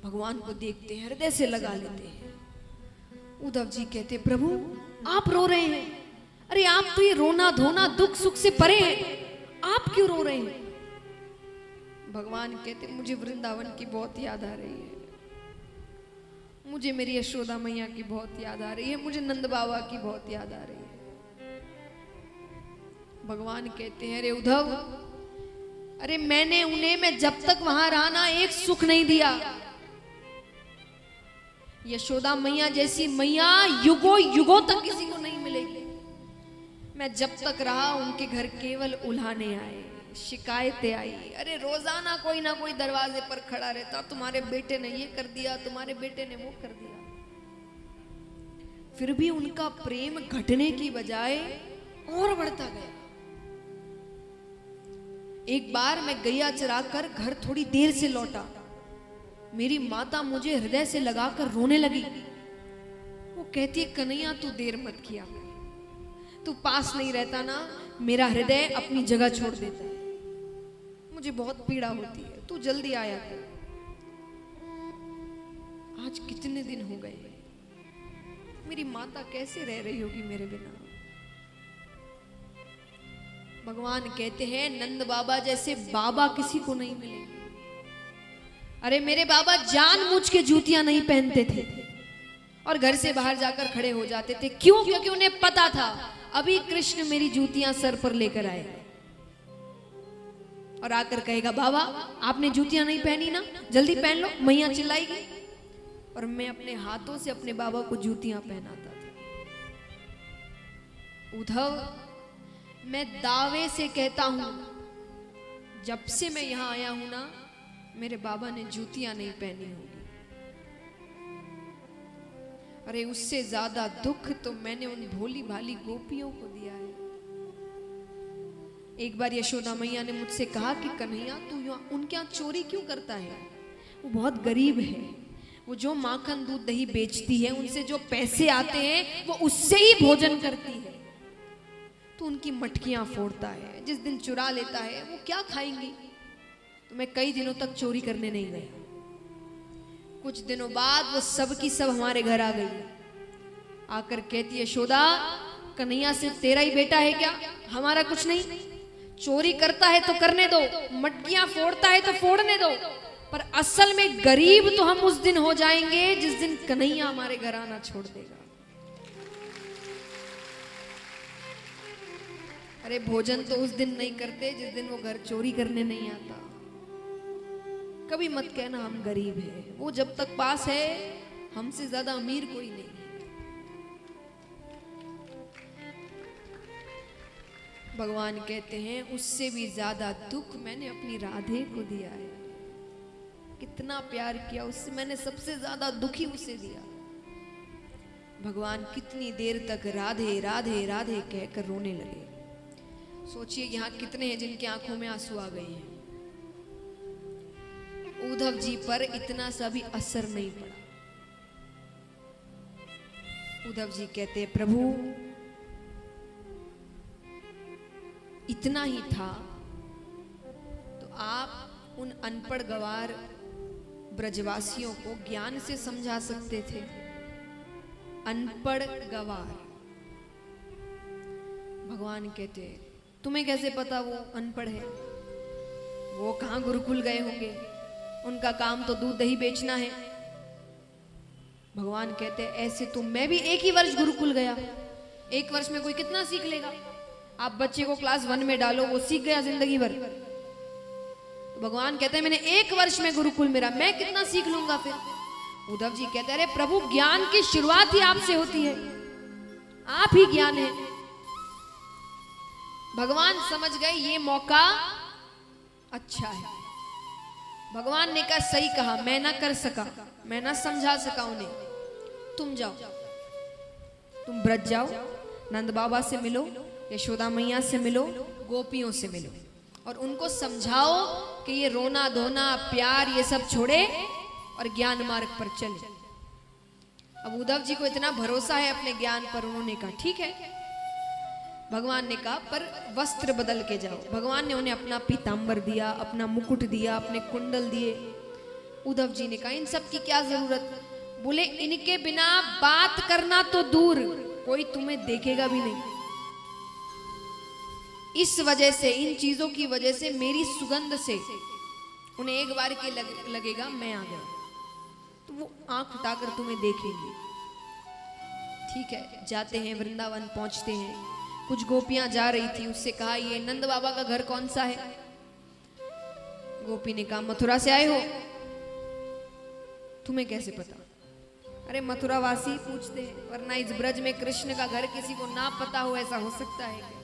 भगवान को देखते हैं, हृदय से लगा लेते हैं। उद्धव जी कहते, प्रभु आप रो रहे हैं? अरे आप तो ये रोना धोना दुख सुख से परे हैं, आप क्यों रो रहे हैं? भगवान कहते, मुझे वृंदावन की बहुत याद आ रही है, मुझे मेरी यशोदा मैया की बहुत याद आ रही है, मुझे नंद बाबा की बहुत याद आ रही है। भगवान कहते हैं, अरे उद्धव, अरे मैं जब तक वहां रहा ना, एक सुख नहीं दिया। यशोदा मैया जैसी मैया युगों युगों तक किसी को नहीं मिलेगी। मैं जब तक रहा उनके घर केवल उल्हाने आए, शिकायतें आई। अरे रोजाना कोई ना कोई दरवाजे पर खड़ा रहता, तुम्हारे बेटे ने ये कर दिया, तुम्हारे बेटे ने वो कर दिया। फिर भी उनका प्रेम घटने की बजाय और बढ़ता गया। एक बार मैं गैया चराकर घर थोड़ी देर से लौटा, मेरी माता मुझे हृदय से लगाकर रोने लगी। वो कहती है, कन्हैया तू देर मत किया, तू पास नहीं रहता ना, मेरा हृदय अपनी जगह छोड़ देता है, मुझे बहुत पीड़ा होती है, तू जल्दी आया कर। आज कितने दिन हो गए, मेरी माता कैसे रह रही होगी मेरे बिना। भगवान कहते हैं, नंद बाबा जैसे बाबा किसी को नहीं मिलेंगे। अरे मेरे बाबा जानबूझ के जूतियां नहीं पहनते थे और घर से बाहर जाकर खड़े हो जाते थे। क्यों? क्योंकि उन्हें पता था अभी कृष्ण मेरी जूतियां सर पर लेकर आए और आकर कहेगा, बाबा आपने जूतियां नहीं पहनी ना, जल्दी पहन लो, मैया चिल्लाएगी। और मैं अपने हाथों से अपने बाबा को जूतियां पहनाता था। उद्धव, मैं दावे से कहता हूं, जब से मैं यहां आया हूं ना, मेरे बाबा ने जूतियां नहीं पहनी होगी। अरे उससे ज्यादा दुख तो मैंने उन भोली भाली गोपियों को दिया है। एक बार यशोदा मैया ने मुझसे कहा कि कन्हैया तू उनके यहाँ चोरी क्यों करता है? वो बहुत गरीब है, वो जो माखन दूध दही बेचती है, उनसे जो पैसे आते हैं वो उससे ही भोजन करती है। तो उनकी मटकियां फोड़ता है, जिस दिन चुरा लेता है वो क्या खाएंगी। तो मैं कई दिनों तक चोरी करने नहीं गया। कुछ दिनों बाद वो सब की सब हमारे घर आ गई, आकर कहती है, यशोदा कन्हैया सिर्फ तेरा ही बेटा है क्या? हमारा कुछ नहीं? चोरी करता है तो करने दो, मटकियां फोड़ता है तो फोड़ने दो, पर असल में गरीब तो हम उस दिन हो जाएंगे जिस दिन कन्हैया हमारे घर आना छोड़ देगा। अरे भोजन तो उस दिन नहीं करते जिस दिन वो घर चोरी करने नहीं आता। कभी मत कहना हम गरीब हैं, वो जब तक पास है हमसे ज्यादा अमीर कोई नहीं है। भगवान कहते हैं, उससे भी ज्यादा दुख मैंने अपनी राधे को दिया है। कितना प्यार किया उससे, मैंने सबसे ज्यादा दुखी उसे दिया। भगवान कितनी देर तक राधे राधे राधे कहकर रोने लगे। सोचिए यहाँ कितने हैं जिनकी आंखों में आंसू आ गए हैं। उद्धव जी पर इतना सा भी असर नहीं पड़ा। उद्धव जी कहते, प्रभु इतना ही था तो आप उन अनपढ़ गवार ब्रजवासियों को ज्ञान से समझा सकते थे। अनपढ़ गवार। भगवान कहते, तुम्हें कैसे पता वो अनपढ़ है? वो कहां गुरुकुल गए होंगे, उनका काम तो दूध दही बेचना है। भगवान कहते, ऐसे तो मैं भी एक ही वर्ष गुरुकुल गया, एक वर्ष में कोई कितना सीख लेगा? आप बच्चे को क्लास 1 में डालो, वो सीख गया जिंदगी भर। तो भगवान कहते हैं, मैंने एक वर्ष में गुरुकुल मेरा, मैं कितना सीख लूंगा फिर? उद्धव जी कहते, अरे प्रभु ज्ञान की शुरुआत ही आपसे होती है, आप ही ज्ञान है। भगवान समझ गए ये मौका अच्छा है। भगवान ने कहा, सही कहा, मैं ना कर सका, मैं ना समझा सका उन्हें, तुम जाओ, तुम ब्रज जाओ, नंद बाबा से मिलो, यशोदा मैया से मिलो, गोपियों से मिलो और उनको समझाओ कि ये रोना धोना प्यार ये सब छोड़े और ज्ञान मार्ग पर चले। अब उद्धव जी को इतना भरोसा है अपने ज्ञान पर, उन्होंने कहा ठीक है। भगवान ने कहा पर वस्त्र बदल के जाओ। भगवान ने उन्हें अपना पीतांबर दिया, अपना मुकुट दिया, अपने कुंडल दिए। उद्धव जी ने कहा इन सब की क्या जरूरत, बोले इनके बिना बात करना तो दूर, कोई तुम्हें देखेगा भी नहीं। इस वजह से, इन चीजों की वजह से, मेरी सुगंध से उन्हें एक बार के लगेगा मैं आ गया, तो वो आंख उठाकर तुम्हें देखेंगे। ठीक है, जाते हैं, वृंदावन पहुंचते हैं। कुछ गोपियां जा रही थी, उससे कहा ये नंद बाबा का घर कौन सा है? गोपी ने कहा मथुरा से आए हो। तुम्हें कैसे पता? अरे मथुरा वासी पूछते हैं, वरना इस ब्रज में कृष्ण का घर किसी को ना पता हो, ऐसा हो सकता है क्या?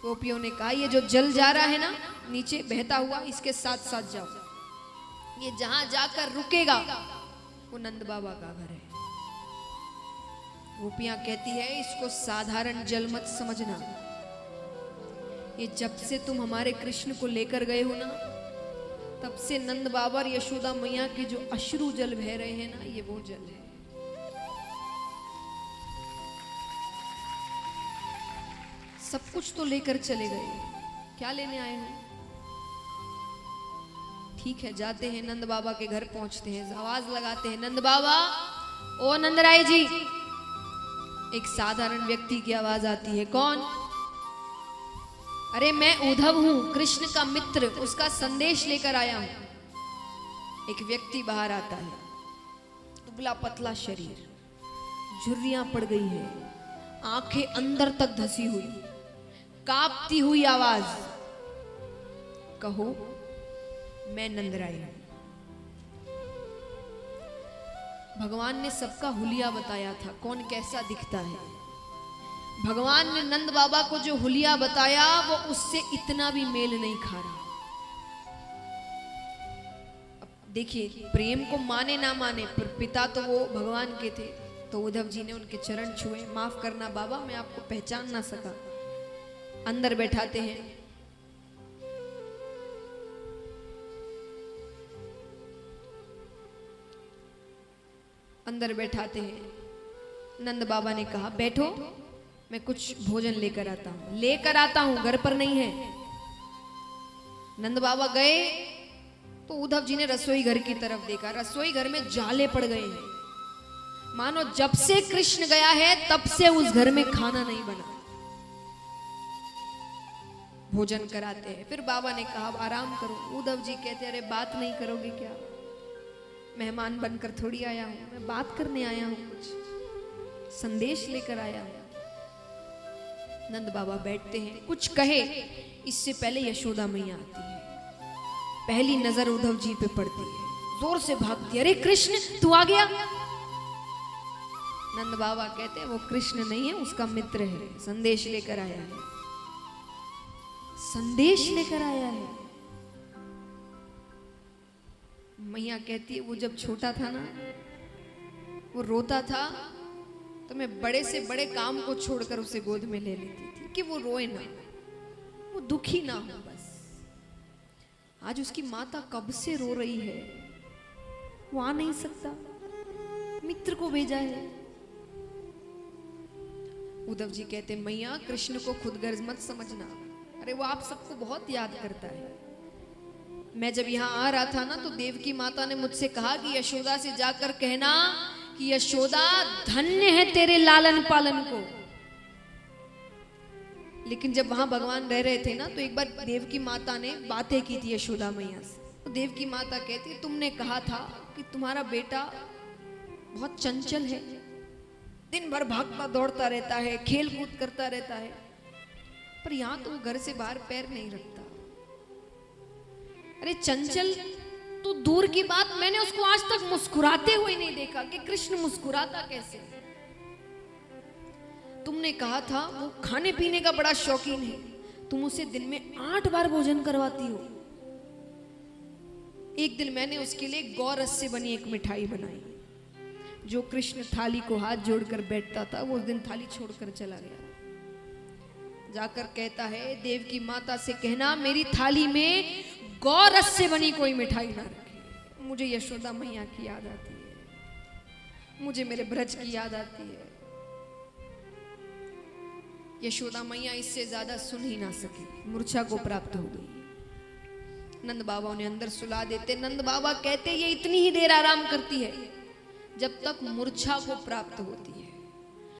गोपियों ने कहा ये जो जल जा रहा है ना नीचे बहता हुआ, इसके साथ साथ जाओ, ये जहां जाकर रुकेगा वो नंद बाबा का घर है। गोपियां कहती है इसको साधारण जल मत समझना, ये जब से तुम हमारे कृष्ण को लेकर गए हो ना, तब से नंद बाबा और यशोदा मैया के जो अश्रु जल बह रहे हैं ना, ये वो जल है। सब कुछ तो लेकर चले गए, क्या लेने आए हो? ठीक है, जाते हैं, नंद बाबा के घर पहुंचते हैं, आवाज लगाते हैं नंद बाबा, ओ नंदराय जी। एक साधारण व्यक्ति की आवाज आती है, कौन? अरे मैं उद्धव हूं, कृष्ण का मित्र, उसका संदेश लेकर आया हूं। एक व्यक्ति बाहर आता है, दुबला पतला शरीर, झुर्रियां पड़ गई है, आंखें अंदर तक धसी हुई, कांपती हुई आवाज, कहो मैं नंदराय हूं। भगवान ने सबका हुलिया बताया था, कौन कैसा दिखता है। भगवान ने नंद बाबा को जो हुलिया बताया वो उससे इतना भी मेल नहीं खा रहा। अब देखिए, प्रेम को माने ना माने, पर पिता तो वो भगवान के थे। तो उद्धव जी ने उनके चरण छुए, माफ करना बाबा, मैं आपको पहचान ना सका। अंदर बैठाते हैं, अंदर बैठाते हैं। नंद बाबा ने कहा बैठो, मैं कुछ भोजन लेकर आता हूं, घर पर नहीं है। नंद बाबा गए तो उद्धव जी ने रसोई घर की तरफ देखा, रसोई घर में जाले पड़ गए हैं, मानो जब से कृष्ण गया है तब से उस घर में खाना नहीं बना। भोजन कराते हैं, फिर बाबा ने कहा आराम करो। उद्धव जी कहते अरे बात नहीं करोगे क्या? मेहमान बनकर थोड़ी आया हूं, मैं बात करने आया हूं, कुछ संदेश लेकर आया हूं। नंद बाबा बैठते हैं, कुछ कहे इससे पहले यशोदा मैया आती है, पहली नजर उद्धव जी पे पड़ती है, जोर से भागती है, अरे कृष्ण तू आ गया। नंद बाबा कहते हैं वो कृष्ण नहीं है, उसका मित्र है, संदेश लेकर आया है, संदेश लेकर आया है। मैया कहती है वो जब छोटा था ना, वो रोता था तो मैं बड़े से बड़े काम को छोड़कर उसे गोद में ले लेती थी कि वो रोए ना, वो दुखी ना हो बस। आज उसकी माता कब से रो रही है, वो आ नहीं सकता, मित्र को भेजा है। उद्धव जी कहते मैया कृष्ण को खुदगर्ज मत समझना, अरे वो आप सबको बहुत याद करता है। मैं जब यहाँ आ रहा था ना तो देवकी माता ने मुझसे कहा कि यशोदा से जाकर कहना कि यशोदा धन्य है तेरे लालन पालन को। लेकिन जब वहां भगवान रह रहे थे ना तो एक बार देवकी माता ने बातें की थी यशोदा मैया से। तो देवकी माता कहती तुमने कहा था कि तुम्हारा बेटा बहुत चंचल है, दिन भर भागता दौड़ता रहता है, खेल कूद करता रहता है, पर यहां तो घर से बाहर पैर नहीं रखता। अरे चंचल तो दूर की बात, मैंने उसको आज तक मुस्कुराते हुए नहीं देखा कि कृष्ण मुस्कुराता कैसे। तुमने कहा था वो खाने पीने का बड़ा शौकीन है, तुम उसे दिन में 8 बार भोजन करवाती हो। एक दिन मैंने उसके लिए गौरस से बनी एक मिठाई बनाई, जो कृष्ण थाली को हाथ जोड़कर बैठता था वो उस दिन थाली छोड़कर चला गया। जाकर कहता है देवकी माता से कहना मेरी थाली में गौरस से बनी कोई मिठाई ना रखे। मुझे यशोदा मैया की याद आती है, मुझे मेरे ब्रज की याद आती है। यशोदा मैया इससे ज्यादा सुन ही ना सकी, मूर्छा को प्राप्त हो गई। नंद बाबा उन्हें अंदर सुला देते। नंद बाबा कहते ये इतनी ही देर आराम करती है जब तक मूर्छा को प्राप्त होती है।